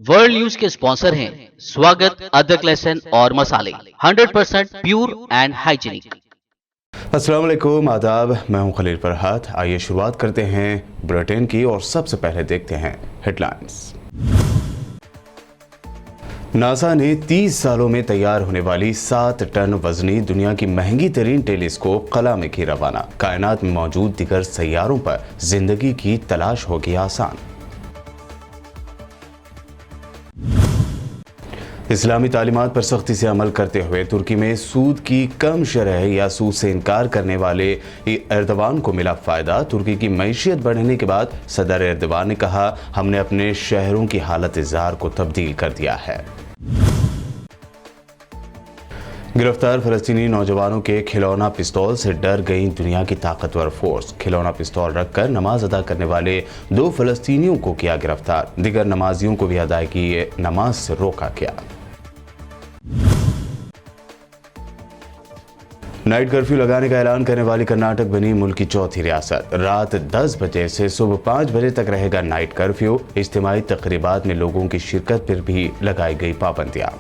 World news के sponsor हैं स्वागत, अदरक, लहसुन और मसाले 100% प्योर एंड हाइजीनिक। अस्सलाम वालेकुम, आदाब। मैं हूं खलील फरहाद। आइए शुरुआत करते हैं बुलेटिन की और सबसे पहले देखते हैं हेडलाइंस। नासा ने 30 सालों में तैयार होने वाली 7 टन वजनी दुनिया की महंगी तरीन टेलीस्कोप कला में की रवाना। कायनात में मौजूद दिगर सैयारों पर जिंदगी की तलाश होगी आसान। इस्लामी तालीमात पर सख्ती से अमल करते हुए तुर्की में सूद की कम शरह या सूद से इनकार करने वाले एर्दवान को मिला फ़ायदा। तुर्की की मईशियत बढ़ने के बाद सदर एर्दवान ने कहा, हमने अपने शहरों की हालत ज़ार को तब्दील कर दिया है। गिरफ्तार फ़लस्तीनी नौजवानों के खिलौना पिस्तौल से डर गई दुनिया की ताकतवर फोर्स। खिलौना पिस्तौल रखकर नमाज अदा करने वाले 2 फ़लस्तीनियों को किया गिरफ्तार। दिगर नमाजियों को भी अदायगी नमाज से रोका गया। नाइट कर्फ्यू लगाने का ऐलान करने वाली कर्नाटक बनी मुल्क की चौथी रियासत। रात 10 बजे से सुबह 5 बजे तक रहेगा नाइट कर्फ्यू। इज्तिमाई तकरीबात में लोगों की शिरकत पर भी लगाई गई पाबंदियां।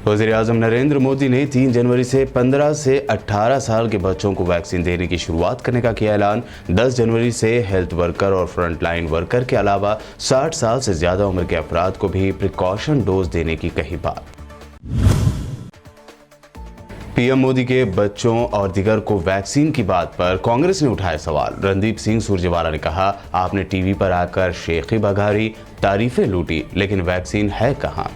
वज़ीर-ए-आज़म नरेंद्र मोदी ने 3 जनवरी से 15 से 18 साल के बच्चों को वैक्सीन देने की शुरुआत करने का किया ऐलान। 10 जनवरी से हेल्थ वर्कर और फ्रंटलाइन वर्कर के अलावा 60 साल से ज्यादा उम्र के अफराद को भी प्रिकॉशन डोज देने की कही बात। पीएम मोदी के बच्चों और दिगर को वैक्सीन की बात पर कांग्रेस ने उठाया सवाल। रणदीप सिंह सुरजेवाला ने कहा, आपने टीवी पर आकर शेखी बघारी, तारीफें लूटी, लेकिन वैक्सीन है कहां।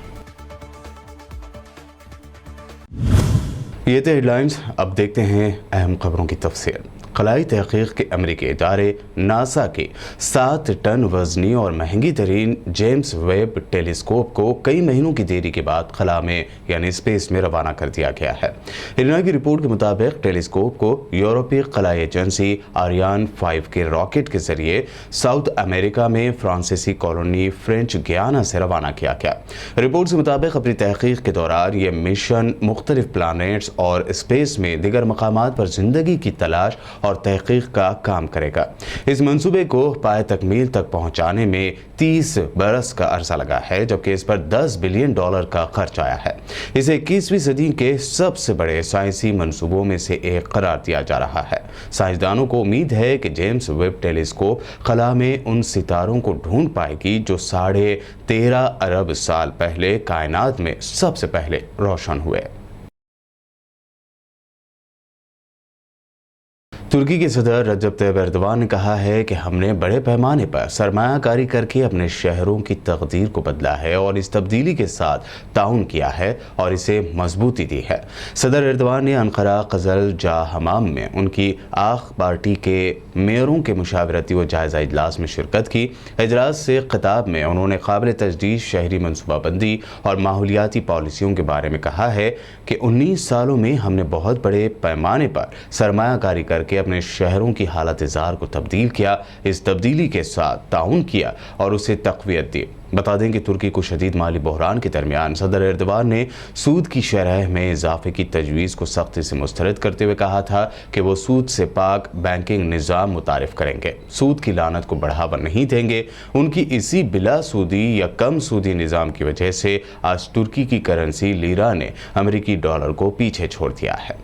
ये थे हेडलाइंस। अब देखते हैं अहम खबरों की तफसील। खलाई तहकीक के अमरीकी इदारे नासा के 7 टन वजनी और महंगी तरीन जेम्स वेब टेलीस्कोप को कई महीनों की देरी के बाद खला में यानी स्पेस में रवाना कर दिया गया है। इरना की रिपोर्ट के मुताबिक टेलीस्कोप को यूरोपीय खलाई एजेंसी आरियान 5 के रॉकेट के जरिए साउथ अमेरिका में फ्रांसीसी कॉलोनी फ्रेंच गियाना से रवाना किया गया। रिपोर्ट के मुताबिक अपनी तहकीक के दौरान ये मिशन मुख्तलिफ प्लानेट्स और स्पेस में दिगर मकामात पर जिंदगी की तलाश और तहकीक का काम करेगा। इस मंसूबे को पाए तकमील तक पहुंचाने में 30 बरस का अरसा लगा है, जबकि इस पर $10 बिलियन का खर्च आया है। इसे 21वीं सदी के सबसे बड़े साइंसी मंसूबों में से एक करार दिया जा रहा है। साइंसदानों को उम्मीद है कि जेम्स वेब टेलीस्कोप खला में उन सितारों को ढूंढ पाएगी जो 13.5 अरब साल पहले कायनात में सबसे पहले रोशन हुए। तुर्की के सदर रजब तैयब एर्दवान ने कहा है कि हमने बड़े पैमाने पर सरमायाकारी करके अपने शहरों की तकदीर को बदला है और इस तब्दीली के साथ ताउन किया है और इसे मजबूती दी है। सदर एर्दवान ने अनकरा कजल जा हमाम में उनकी आख पार्टी के मेयरों के मुशावरती व जायजा इजलास में शिरकत की। इजलास से खिताब में उन्होंने काबिल तजदीद शहरी मनसूबाबंदी और माहौलियाती पॉलिसियों के बारे में कहा है कि 19 सालों में हमने बहुत बड़े पैमाने पर सरमायाकारी करके अपने शहरों की हालत ज़ार को तब्दील किया। इस तब्दीली के साथ ताउन किया और उसे तक़वियत दी। बता दें कि तुर्की को शदीद माली बहरान के दरमियान सदर एर्दवान ने सूद की शरह में इजाफे की तजवीज़ को सख्ती से मुस्तरद करते हुए कहा था कि वो सूद से पाक बैंकिंग निज़ाम मुतारिफ करेंगे, सूद की लानत को बढ़ावा नहीं देंगे। उनकी इसी बिला सूदी या कम सूदी निज़ाम की वजह से आज तुर्की की करेंसी लीरा ने अमेरिकी डॉलर को पीछे छोड़ दिया है।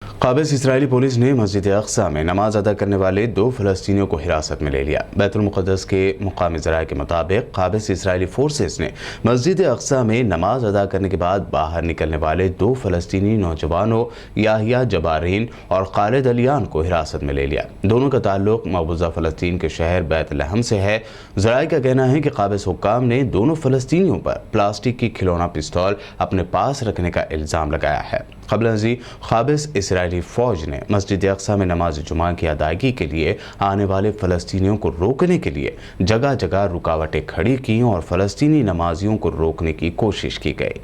काबिज इसराइली पुलिस ने मस्जिद अक्सा में नमाज अदा करने वाले 2 फ़लस्तीनियों को हिरासत में ले लिया। बैतुल मुक़द्दस के मुकामी ज़राए के मुताबिक काबिज इसराइली फोर्सेस ने मस्जिद अक्सा में नमाज अदा करने के बाद बाहर निकलने वाले 2 फ़लस्तीनी नौजवानों याहिया जबारीन और खालिद अलियान को हिरासत में ले लिया। दोनों का ताल्लुक मकबूजा फ़लस्तीन के शहर बैतलहम से है। ज़राए का कहना है कि काबिज हुक्काम ने दोनों फ़लस्तीनियों पर प्लास्टिक की खिलौना पिस्तौल अपने पास रखने का इल्ज़ाम लगाया है। क़ब्ल काबिज इसराइली फ़ौज ने मस्जिद अक्सा में नमाज जुमा की अदायगी के लिए आने वाले फ़लस्तीनियों को रोकने के लिए जगह जगह रुकावटें खड़ी की और फ़लस्तीनी नमाजियों को रोकने की कोशिश की गई।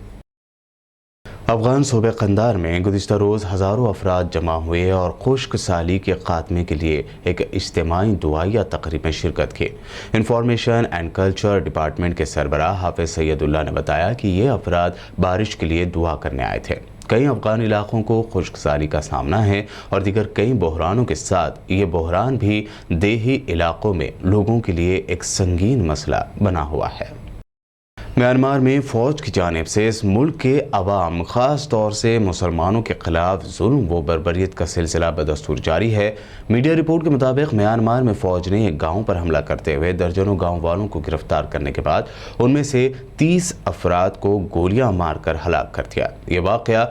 अफगान सूबे कंदार में गुज़िश्ता रोज़ हज़ारों अफराद जमा हुए और खुश्क साली के खात्मे के लिए एक इज्तिमाई दुआया तकरीब में शिरकत की। इंफॉर्मेशन एंड कल्चर डिपार्टमेंट के सरबराह हाफिज़ सैयदुल्लाह ने बताया कि ये अफराद बारिश के लिए दुआ करने आए थे। कई अफगान इलाकों को खुश्कसाली का सामना है और दीगर कई बहरानों के साथ ये बहरान भी देही इलाकों में लोगों के लिए एक संगीन मसला बना हुआ है। म्यांमार में फौज की जानिब से इस मुल्क के अवाम, ख़ास तौर से मुसलमानों के खिलाफ जुल्म व बर्बरियत का सिलसिला बदस्तूर जारी है। मीडिया रिपोर्ट के मुताबिक म्यांमार में फौज ने एक गांव पर हमला करते हुए दर्जनों गांव वालों को गिरफ्तार करने के बाद उनमें से 30 अफराद को गोलियां मारकर हलाक कर दिया। ये वाक़या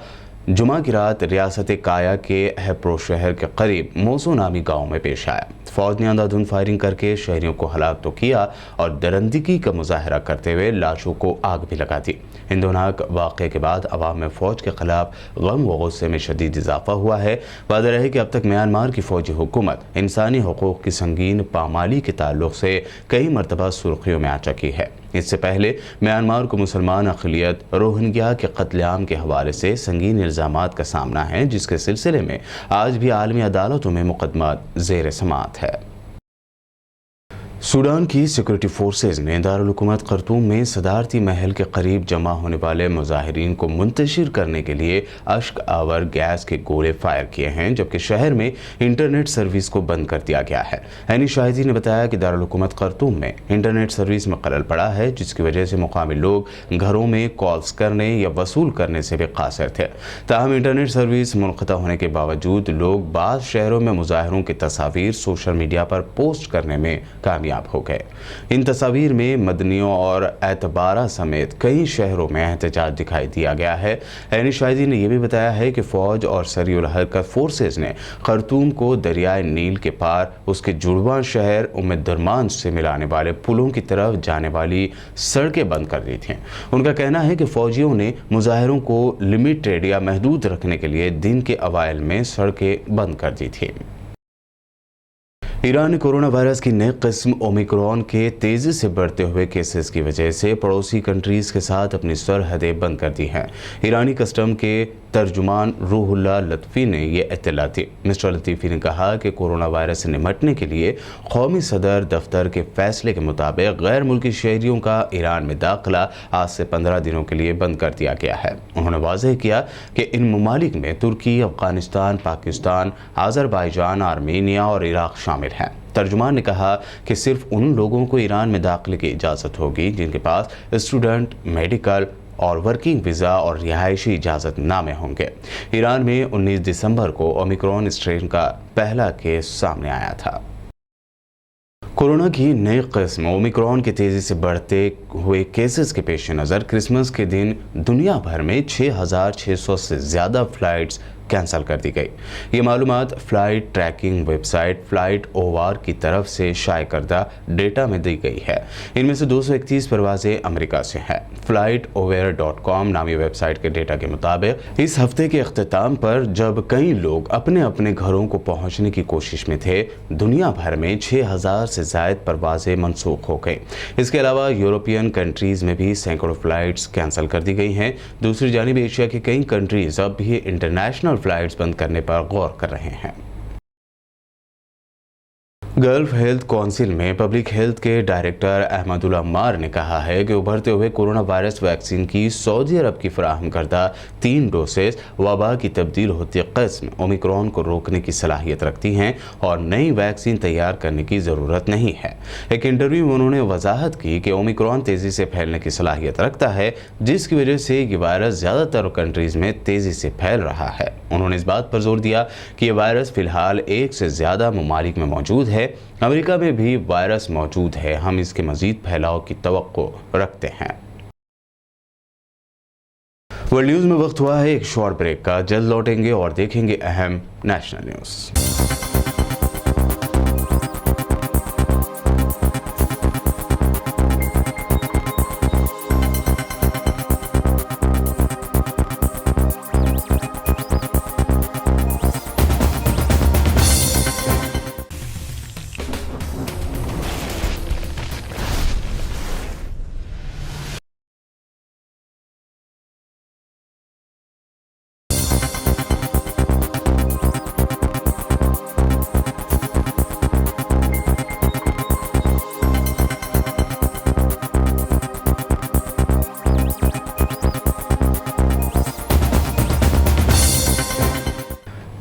जुमा की रात रियासत काया के हैप्रो शहर के करीब मोसो नामी गांव में पेश आया। फौज ने अंधाधुंध फायरिंग करके शहरियों को हलाक तो किया और दरंदगी का मुजाहरा करते हुए लाशों को आग भी लगा दी। इन दोनाक वाक़े के बाद अवाम में फ़ौज के खिलाफ गम व गुस्से में शदीद इजाफा हुआ है। वाज़ेह रहे कि अब तक म्यांमार की फ़ौजी हुकूमत इंसानी हकूक़ की संगीन पामाली के ताल्लुक़ से कई मरतबा सुर्खियों में आ चुकी है। इससे पहले म्यांमार को मुसलमान अक़लियत रोहिंग्या के कत्लेआम के हवाले से संगीन इल्ज़ामात का सामना है, जिसके सिलसिले में आज भी आलमी अदालतों में मुकदमा ज़ेर समाअत है। सूडान की सिक्योरिटी फोर्सेज ने दारुल हुकूमत खर्तूम में सदारती महल के करीब जमा होने वाले मुजाहिरीन को मुंतशिर करने के लिए अश्क आवर गैस के गोले फायर किए हैं, जबकि शहर में इंटरनेट सर्विस को बंद कर दिया गया है। ऐनी शाहिदी ने बताया कि दारुल हुकूमत खर्तूम में इंटरनेट सर्विस में खलल पड़ा है, जिसकी वजह से मुकामी लोग घरों में कॉल्स करने या वसूल करने से भी कासिर थे। ताहम इंटरनेट सर्विस मुनक़ता होने के बावजूद लोग बाज़ शहरों में मुजाहिरों की तस्वीर सोशल मीडिया पर पोस्ट करने में कामयाब हो गए। इन तस्वीर में मदनियों और एतबारा समेत कई शहरों में एहतजाज दिखाई दिया गया है। ऐनी शाहिदी ने यह भी बताया है कि फौज और सरीउल हरकत फोर्सेज ने खर्तूम को दरियाए नील के पार उसके जुड़वां शहर उम्मे-दुर्मान से मिलाने वाले पुलों की तरफ जाने वाली सड़कें बंद कर दी थीं। उनका कहना है कि फौजियों ने मुजाहिरों को लिमिटेड या महदूद रखने के लिए दिन के अवाइल में सड़कें बंद कर दी थी। ईरान ने कोरोना वायरस की नई किस्म ओमिक्रॉन के तेज़ी से बढ़ते हुए केसेस की वजह से पड़ोसी कंट्रीज़ के साथ अपनी सरहदें बंद कर दी हैं। ईरानी कस्टम के तर्जुमान रूहुल्लाह लतीफ़ी ने यह इत्तला दी। मिस्टर लतीफ़ी ने कहा कि कोरोना वायरस से निपटने के लिए कौमी सदर दफ्तर के फैसले के मुताबिक गैर मुल्की शहरियों का ईरान में दाखिला आज से 15 दिनों के लिए बंद कर दिया गया है। उन्होंने वाज़ेह किया कि इन ममालिक में तुर्की, अफगानिस्तान, पाकिस्तान, आज़रबाईजान, आर्मीनिया और इराक़ शामिल हैं। तर्जुमान ने कहा कि सिर्फ उन लोगों को ईरान में दाखिले की इजाज़त होगी जिनके पास स्टूडेंट, मेडिकल और वर्किंग वीज़ा और रिहायशी इजाज़त नामे होंगे। ईरान में 19 दिसंबर को ओमिक्रॉन स्ट्रेन का पहला केस सामने आया था। कोरोना की नई किस्म ओमिक्रॉन के तेज़ी से बढ़ते हुए केसेस के पेश नज़र क्रिसमस के दिन दुनिया भर में 6,600 से ज़्यादा फ़्लाइट्स कैंसिल कर दी गई। ये मालूमात flight trekking website flight over की तरफ से शाये करदा डेटा में दी गई है। इनमें से 231 परवाज़ें अमेरिका से हैं। flightover.com नामी वेबसाइट के डेटा के मुताबिक इस हफ्ते के अख्तिताम पर जब कई लोग अपने अपने घरों को पहुंचने की कोशिश में थे, दुनिया भर में 6,000 से ज़ायद परवाज़ें मनसूख हो गई। इसके अलावा यूरोपियन कंट्रीज़ में भी सैकड़ों फ़्लाइट्स कैंसिल कर दी गई हैं। दूसरी जानिब एशिया के कई कंट्रीज़ अब भी इंटरनेशनल फ्लाइट्स बंद करने पर गौर कर रहे हैं। गल्फ हेल्थ काउंसिल में पब्लिक हेल्थ के डायरेक्टर अहमदुल अम्मार ने कहा है कि उभरते हुए कोरोना वायरस वैक्सीन की सऊदी अरब की फराहम करदा 3 डोसेज वबा की तब्दील होती किस्म ओमिक्रॉन को रोकने की सलाहियत रखती हैं और नई वैक्सीन तैयार करने की ज़रूरत नहीं है। एक इंटरव्यू में उन्होंने वजाहत की कि ओमिक्रॉन तेज़ी से फैलने की सलाहियत रखता है, जिसकी वजह से ये वायरस ज़्यादातर कंट्रीज़ में तेज़ी से फैल रहा है। उन्होंने इस बात पर जोर दिया कि ये वायरस फ़िलहाल 1 से ज़्यादा ममालिक में मौजूद है। अमेरिका में भी वायरस मौजूद है। हम इसके मज़ीद फैलाव की तवक्को रखते हैं। वर्ल्ड न्यूज़ में वक्त हुआ है एक शॉर्ट ब्रेक का। जल्द लौटेंगे और देखेंगे अहम नेशनल न्यूज़।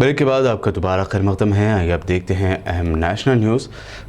ब्रेक के बाद आपका दोबारा खैर मकदम है। आइए अब देखते हैं अहम नेशनल न्यूज़।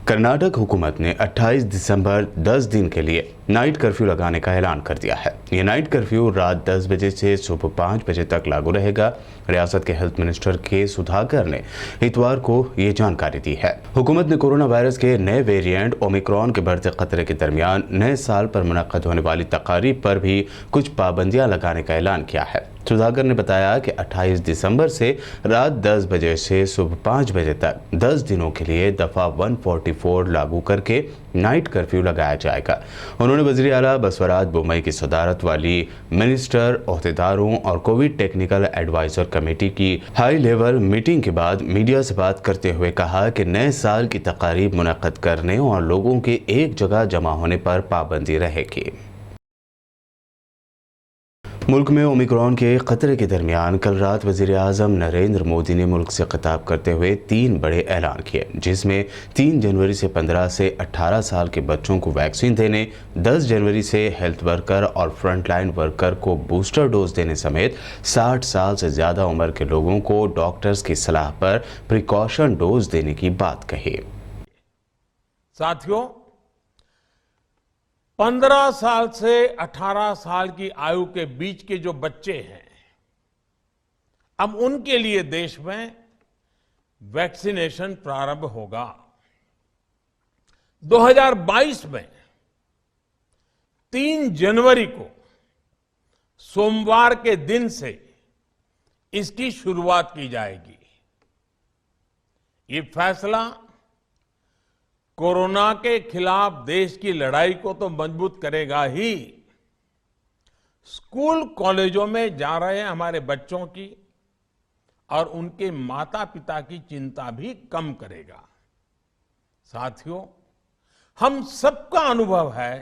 कर्नाटक हुकूमत ने 28 दिसंबर 10 दिन के लिए नाइट कर्फ्यू लगाने का ऐलान कर दिया है। ये नाइट कर्फ्यू रात 10 बजे से सुबह 5 बजे तक लागू रहेगा। रियासत के हेल्थ मिनिस्टर के सुधाकर ने इतवार को ये जानकारी दी है। हुकूमत ने कोरोना वायरस के नए वेरिएंट ओमिक्रॉन के बढ़ते खतरे के दरमियान नए साल पर मुनक्कद होने वाली तकारीब पर भी कुछ पाबंदियां लगाने का ऐलान किया है। सुधाकर ने बताया कि 28 दिसंबर से रात 10 बजे से सुबह 5 बजे तक 10 दिनों के लिए दफ़ा 144 लागू करके नाइट कर्फ्यू लगाया जाएगा। उन्होंने वज़ीर आला बसवराज बोम्मई की सदारत वाली मिनिस्टर, ओहदेदारों और कोविड टेक्निकल एडवाइजर कमेटी की हाई लेवल मीटिंग के बाद मीडिया से बात करते हुए कहा कि नए साल की तकारीब मुनक्कद करने और लोगों के एक जगह जमा होने पर पाबंदी रहेगी। मुल्क में ओमिक्रॉन के खतरे के दरमियान कल रात वज़ीर आज़म नरेंद्र मोदी ने मुल्क से खिताब करते हुए 3 बड़े ऐलान किए, जिसमें 3 जनवरी से 15 से 18 साल के बच्चों को वैक्सीन देने, 10 जनवरी से हेल्थ वर्कर और फ्रंटलाइन वर्कर को बूस्टर डोज देने समेत 60 साल से ज़्यादा उम्र के लोगों को डॉक्टर्स की सलाह पर प्रिकॉशन डोज देने की बात कही। साथियों, 15 साल से 18 साल की आयु के बीच के जो बच्चे हैं, अब उनके लिए देश में वैक्सीनेशन प्रारंभ होगा। 2022 में 3 जनवरी को सोमवार के दिन से इसकी शुरुआत की जाएगी। ये फैसला कोरोना के खिलाफ देश की लड़ाई को तो मजबूत करेगा ही, स्कूल कॉलेजों में जा रहे हमारे बच्चों की और उनके माता पिता की चिंता भी कम करेगा। साथियों, हम सबका अनुभव है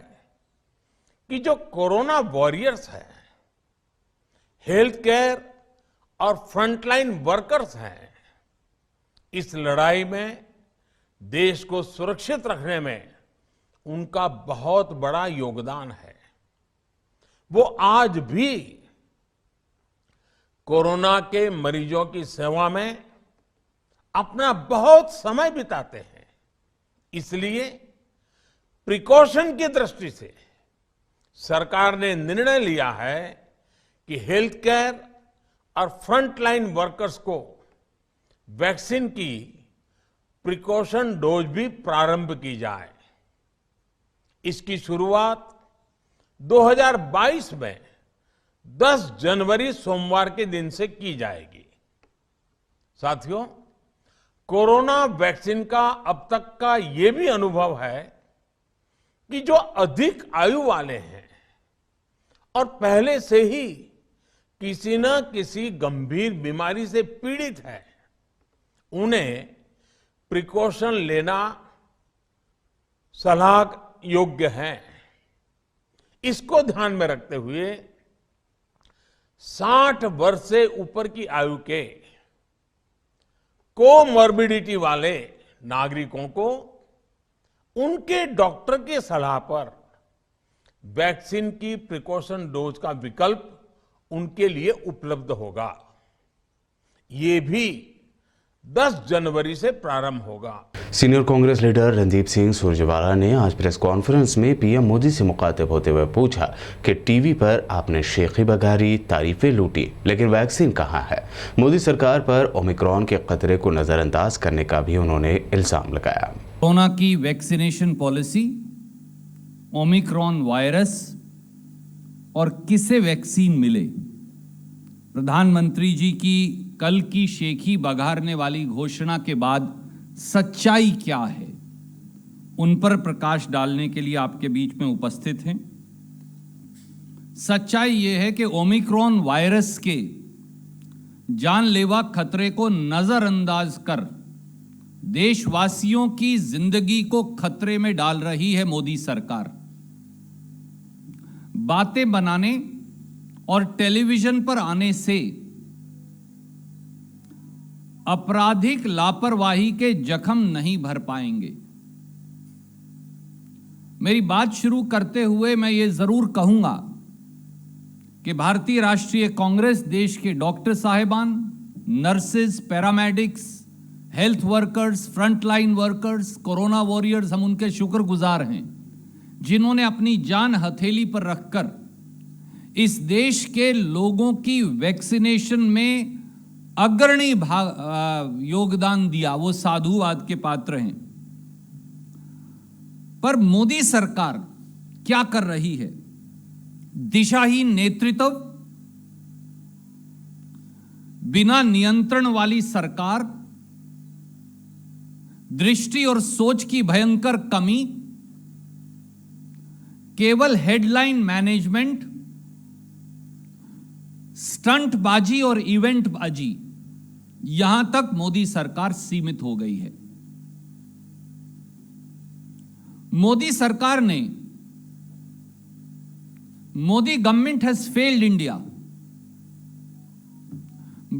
कि जो कोरोना वॉरियर्स हैं, हेल्थ केयर और फ्रंटलाइन वर्कर्स हैं, इस लड़ाई में देश को सुरक्षित रखने में उनका बहुत बड़ा योगदान है। वो आज भी कोरोना के मरीजों की सेवा में अपना बहुत समय बिताते हैं। इसलिए प्रिकॉशन की दृष्टि से सरकार ने निर्णय लिया है कि हेल्थ केयर और फ्रंटलाइन वर्कर्स को वैक्सीन की प्रिकॉशन डोज भी प्रारंभ की जाए। इसकी शुरुआत 2022 में 10 जनवरी सोमवार के दिन से की जाएगी। साथियों, कोरोना वैक्सीन का अब तक का ये भी अनुभव है कि जो अधिक आयु वाले हैं और पहले से ही किसी न किसी गंभीर बीमारी से पीड़ित है, उन्हें प्रिकॉशन लेना सलाह योग्य है। इसको ध्यान में रखते हुए 60 वर्ष से ऊपर की आयु के कोमॉर्बिडिटी वाले नागरिकों को उनके डॉक्टर की सलाह पर वैक्सीन की प्रिकॉशन डोज का विकल्प उनके लिए उपलब्ध होगा। ये भी 10 जनवरी से प्रारंभ होगा। सीनियर कांग्रेस लीडर रणदीप सिंह सुरजेवाला ने आज प्रेस कॉन्फ्रेंस में पीएम मोदी से मुखातिब होते हुए पूछा कि टीवी पर आपने शेखी बघारी, तारीफें लूटी, लेकिन वैक्सीन कहां है। मोदी सरकार पर ओमिक्रॉन के खतरे को नजरअंदाज करने का भी उन्होंने इल्जाम लगाया। कोरोना की वैक्सीनेशन पॉलिसी, ओमिक्रॉन वायरस और किसे वैक्सीन मिले, प्रधानमंत्री जी की कल की शेखी बघारने वाली घोषणा के बाद सच्चाई क्या है, उन पर प्रकाश डालने के लिए आपके बीच में उपस्थित हैं। सच्चाई यह है कि ओमिक्रॉन वायरस के जानलेवा खतरे को नजरअंदाज कर देशवासियों की जिंदगी को खतरे में डाल रही है मोदी सरकार। बातें बनाने और टेलीविजन पर आने से आपराधिक लापरवाही के जख्म नहीं भर पाएंगे। मेरी बात शुरू करते हुए मैं ये जरूर कहूंगा कि भारतीय राष्ट्रीय कांग्रेस देश के डॉक्टर साहिबान, nurses, paramedics, health workers, frontline workers, corona warriors, हम उनके शुक्रगुजार हैं जिन्होंने अपनी जान हथेली पर रखकर इस देश के लोगों की वैक्सीनेशन में अग्रणी योगदान दिया। वो साधुवाद के पात्र हैं। पर मोदी सरकार क्या कर रही है? दिशाहीन नेतृत्व, बिना नियंत्रण वाली सरकार, दृष्टि और सोच की भयंकर कमी, केवल हेडलाइन मैनेजमेंट, स्टंटबाजी और इवेंटबाजी, यहां तक मोदी सरकार सीमित हो गई है। मोदी सरकार ने, Modi government has failed India.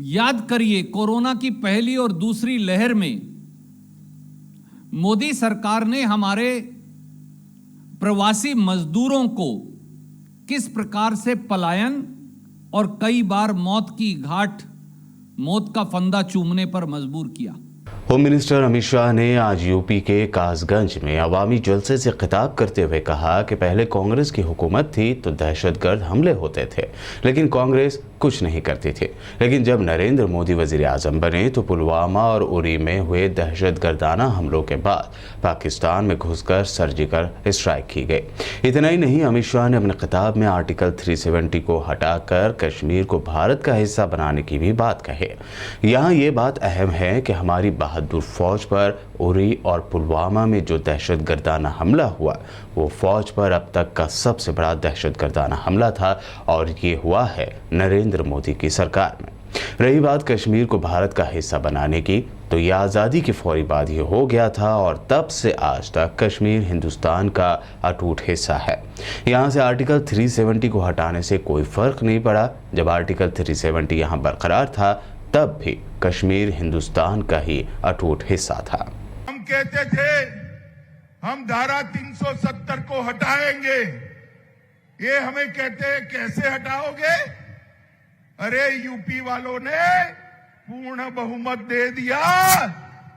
याद करिए, कोरोना की पहली और दूसरी लहर में मोदी सरकार ने हमारे प्रवासी मजदूरों को किस प्रकार से पलायन और कई बार मौत की घाट, मौत का फंदा चूमने पर मजबूर किया। होम मिनिस्टर अमित शाह ने आज यूपी के कासगंज में अवामी जलसे से खिताब करते हुए कहा कि पहले कांग्रेस की हुकूमत थी तो दहशतगर्द हमले होते थे, लेकिन कांग्रेस कुछ नहीं करती थी। लेकिन जब नरेंद्र मोदी वजीर आजम बने तो पुलवामा और उरी में हुए दहशतगर्दाना हमलों के बाद पाकिस्तान में घुसकर सर्जिकल स्ट्राइक की गई। इतना ही नहीं, अमित शाह ने अपने खिताब में आर्टिकल 370 को हटाकर कश्मीर को भारत का हिस्सा बनाने की भी बात कही। यहाँ ये बात अहम है कि हमारी बहादुर फौज पर उरी और पुलवामा में जो दहशतगर्दाना हमला हुआ वो फौज पर अब तक का सबसे बड़ा दहशतगर्दाना हमला था और ये हुआ है नरेंद्र मोदी की सरकार में। रही बात कश्मीर को भारत का हिस्सा बनाने की, तो यह आज़ादी के फौरी बाद ही हो गया था और तब से आज तक कश्मीर हिंदुस्तान का अटूट हिस्सा है। यहाँ से आर्टिकल 370 को हटाने से कोई फर्क नहीं पड़ा। जब आर्टिकल 370 यहाँ बरकरार था तब भी कश्मीर हिंदुस्तान का ही अटूट हिस्सा था। हम कहते थे हम धारा 370 को हटाएंगे, ये हमें कहते हैं कैसे हटाओगे? अरे यूपी वालों ने पूर्ण बहुमत दे दिया।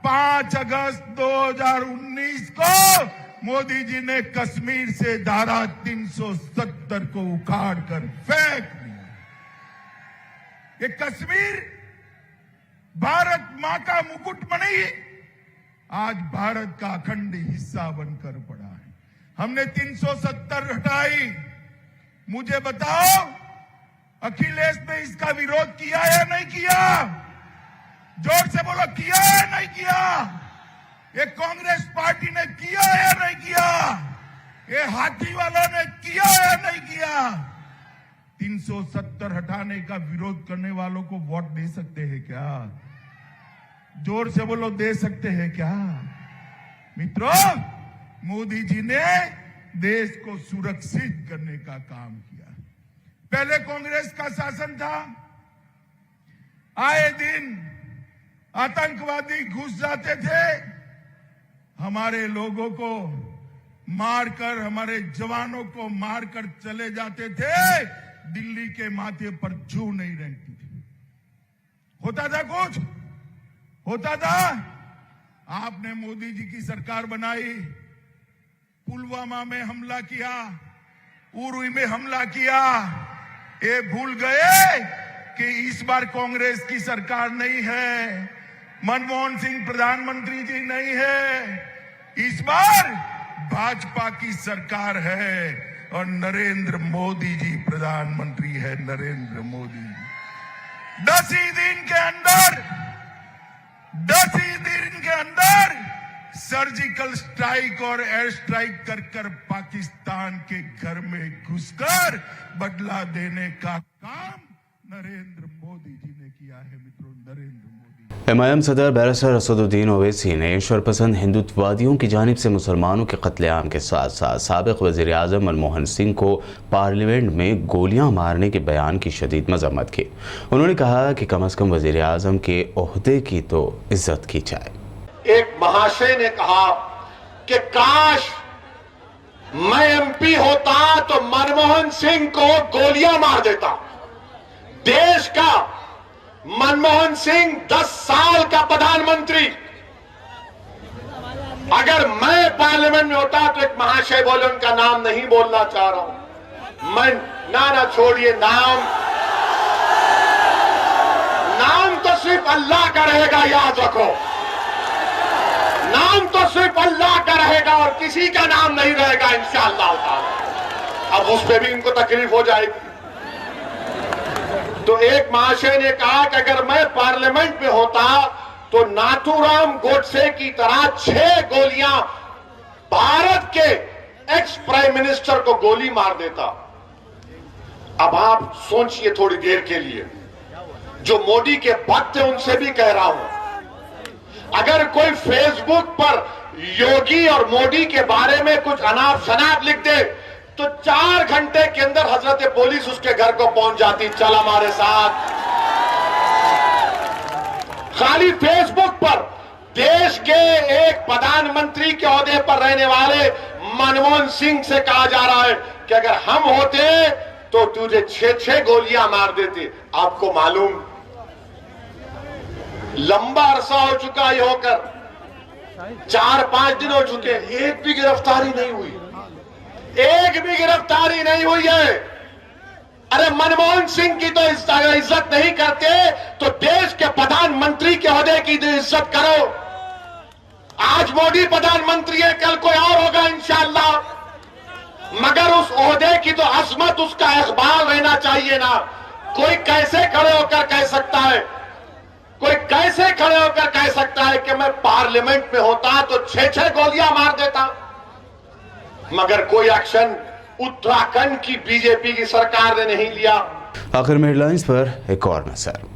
5 अगस्त 2019 को मोदी जी ने कश्मीर से धारा 370 को उखाड़ कर फेंक दिया। ये कश्मीर भारत मां का मुकुट बनी, आज भारत का अखंड हिस्सा बनकर पड़ा है। हमने 370 हटाई। मुझे बताओ, अखिलेश ने इसका विरोध किया या नहीं किया? जोर से बोलो, किया या नहीं किया? ये कांग्रेस पार्टी ने किया या नहीं किया? ये हाथी वालों ने किया या नहीं किया? 370 हटाने का विरोध करने वालों को वोट दे सकते हैं क्या? जोर से बोलो, दे सकते हैं क्या? मित्रों, मोदी जी ने देश को सुरक्षित करने का काम किया। पहले कांग्रेस का शासन था, आए दिन आतंकवादी घुस जाते थे, हमारे लोगों को मारकर, हमारे जवानों को मारकर चले जाते थे। दिल्ली के माथे पर जू नहीं रहती थी। होता था कुछ? होता था? आपने मोदी जी की सरकार बनाई, पुलवामा में हमला किया, उरी में हमला किया। ये भूल गए कि इस बार कांग्रेस की सरकार नहीं है, मनमोहन सिंह प्रधानमंत्री जी नहीं है, इस बार भाजपा की सरकार है और नरेंद्र मोदी जी प्रधानमंत्री है। नरेंद्र मोदी 10 ही दिन के अंदर सर्जिकल स्ट्राइक और एयर स्ट्राइक कर पाकिस्तान के घर में घुसकर बदला देने का काम नरेंद्र मोदी जी ने किया है। मित्रों, नरेंद्र मोदी। एमआईएम सदर बैरिस्टर असदुद्दीन ओवैसी ने ईश्वरपसंद हिंदुत्ववादियों की जानिब से मुसलमानों के कत्लेआम के साथ साथ साबिक वजीर आजम मनमोहन सिंह को पार्लियामेंट में गोलियां मारने के बयान की शदीद मजम्मत की। उन्होंने कहा कि कम अज कम वजीर आजम के ओहदे की तो इज्जत की जाए। एक महाशय ने कहा कि काश मैं एमपी होता तो मनमोहन सिंह को गोलियां मार देता। देश का मनमोहन सिंह 10 साल का प्रधानमंत्री, अगर मैं पार्लियामेंट में होता तो एक महाशय बोले, उनका नाम नहीं बोलना चाह रहा हूं मैं, ना छोड़िए, नाम तो सिर्फ अल्लाह का रहेगा, याद रखो, नाम तो सिर्फ अल्लाह का रहेगा और किसी का नाम नहीं रहेगा इंशाअल्लाह ताला। अब उस पर भी इनको तकलीफ हो जाएगी। तो एक महाशय ने कहा कि अगर मैं पार्लियामेंट में होता तो नाथूराम गोडसे की तरह 6 गोलियां भारत के एक्स प्राइम मिनिस्टर को गोली मार देता। अब आप सोचिए थोड़ी देर के लिए, जो मोदी के भक्त हैं उनसे भी कह रहा हूं, अगर कोई फेसबुक पर योगी और मोदी के बारे में कुछ अनाप शनाप लिख दे तो 4 घंटे के अंदर हजरत पुलिस उसके घर को पहुंच जाती। चल हमारे साथ। खाली फेसबुक पर देश के एक प्रधानमंत्री के ओहदे पर रहने वाले मनमोहन सिंह से कहा जा रहा है कि अगर हम होते तो तुझे 6 गोलियां मार देते। आपको मालूम, लंबा अरसा हो चुका ये होकर, 4-5 दिन हो चुके, एक भी गिरफ्तारी नहीं हुई, एक भी गिरफ्तारी नहीं हुई है। अरे मनमोहन सिंह की तो इज्जत नहीं करते तो देश के प्रधानमंत्री के ओहदे की तो इज्जत करो। आज मोदी प्रधानमंत्री है, कल कोई और होगा इंशाअल्लाह, मगर उस ओहदे की तो अजमत, उसका इकबाल रहना चाहिए ना। कोई कैसे खड़े होकर कह सकता है, कोई कैसे खड़े होकर कह सकता है कि मैं पार्लियामेंट में होता तो 6 गोलियां मार देता, मगर कोई एक्शन उत्तराखंड की बीजेपी की सरकार ने नहीं लिया। आखिर में हेडलाइंस पर एक और नजर।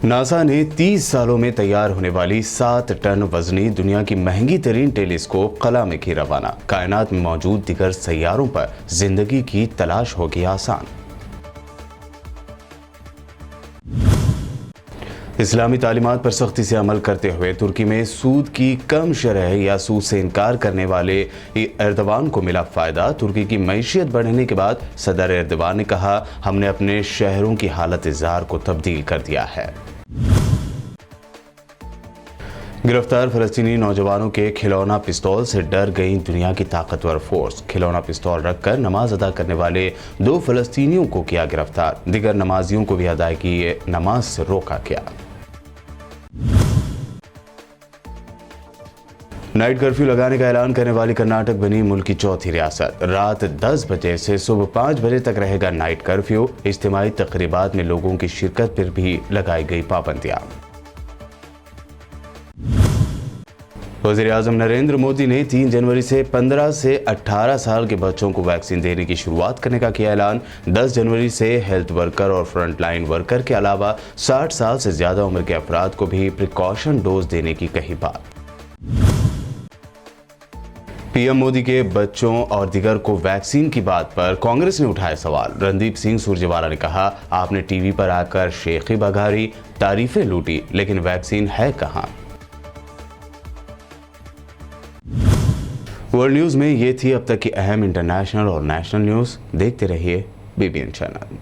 नासा ने 30 सालों में तैयार होने वाली 7 टन वजनी दुनिया की महंगी तरीन टेलीस्कोप कला में की रवाना। कायनात में मौजूद दिगर सैयारों पर जिंदगी की तलाश होगी आसान। इस्लामी तालीमात पर सख्ती से अमल करते हुए तुर्की में सूद की कम शरह या सूद से इनकार करने वाले एर्दवान को मिला फायदा। तुर्की की मईशियत बढ़ने के बाद सदर एर्दवान ने कहा, हमने अपने शहरों की हालत ज़ार को तब्दील कर दिया है। गिरफ्तार फलस्तीनी नौजवानों के खिलौना पिस्तौल से डर गई दुनिया की ताकतवर फोर्स। खिलौना पिस्तौल रखकर नमाज अदा करने वाले 2 फलस्तीनियों को किया गिरफ्तार। दिगर नमाजियों को भी अदायगी नमाज से रोका गया। नाइट कर्फ्यू लगाने का ऐलान करने वाली कर्नाटक बनी मुल्क की चौथी रियासत। रात 10 बजे से सुबह 5 बजे तक रहेगा नाइट कर्फ्यू। इज्तिमाई तकरीबात में लोगों की शिरकत पर भी लगाई गई पाबंदियां। वज़ीर-ए-आज़म नरेंद्र मोदी ने 3 जनवरी से 15 से 18 साल के बच्चों को वैक्सीन देने की शुरुआत करने का किया ऐलान। 10 जनवरी से हेल्थ वर्कर और फ्रंटलाइन वर्कर के अलावा 60 साल से ज्यादा उम्र के अफराद को भी प्रिकॉशन डोज देने की कही बात। पीएम मोदी के बच्चों और दिगर को वैक्सीन की बात पर कांग्रेस ने उठाया सवाल। रणदीप सिंह सुरजेवाला ने कहा, आपने टीवी पर आकर शेखी बघारी, तारीफें लूटी, लेकिन वैक्सीन है कहां। वर्ल्ड न्यूज में ये थी अब तक की अहम इंटरनेशनल और नेशनल न्यूज। देखते रहिए बीबीएन चैनल।